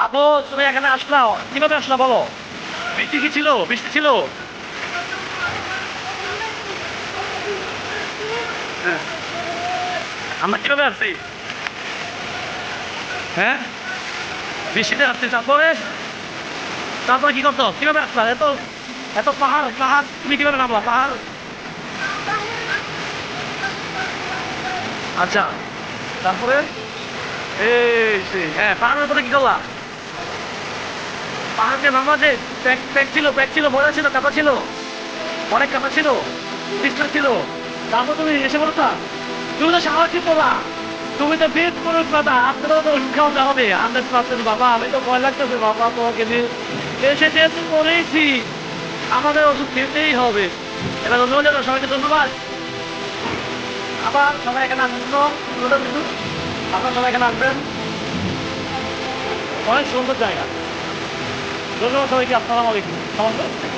আপু, তুমি এখানে আসলাও কিভাবে আসলা বলো? বৃষ্টি কি ছিল? বৃষ্টি ছিল? হ্যাঁ। আমরা কিভাবে আসছি? হ্যাঁ, বৃষ্টিতে আসছি। তারপরে কি করতো? কিভাবে আসলা? এত এত পাহাড় পাহাড়, তুমি কিভাবে নামলা পাহাড়? আচ্ছা, তারপরে হ্যাঁ, পাহাড়ের উপরে কি করলা? পাহাড়কে নামা যে প্যাক প্যাক ছিল, প্যাক ছিল, মজা ছিল, কাঁথা ছিল, অনেক কাঁথা ছিল, ডিস্টেন্স ছিল। তারপর তুমি এসে বলতা তুমি তো সাহসী তোলা, তুমি তো বেদ পুরুষ কথা, আপনারও তো ওষুধ খাওয়াতে হবে। আমাদের পাচ্ছেন বাবা, আমি তো ভয় লাগতেছে বাবা তোমাকে নিয়ে। এসে টেস্ট করেইছি, আমাদের ওষুধ খেতেই হবে। এবার ধন্যবাদ জানাও সবাইকে, ধন্যবাদ। আবার সবাই এখানে আসবেন তো, আপনার সবাই এখানে আসবেন। অনেক সুন্দর জায়গা। ধন্যবাদ সবাইকে, আসসালামু আলাইকুম। নমস্কার।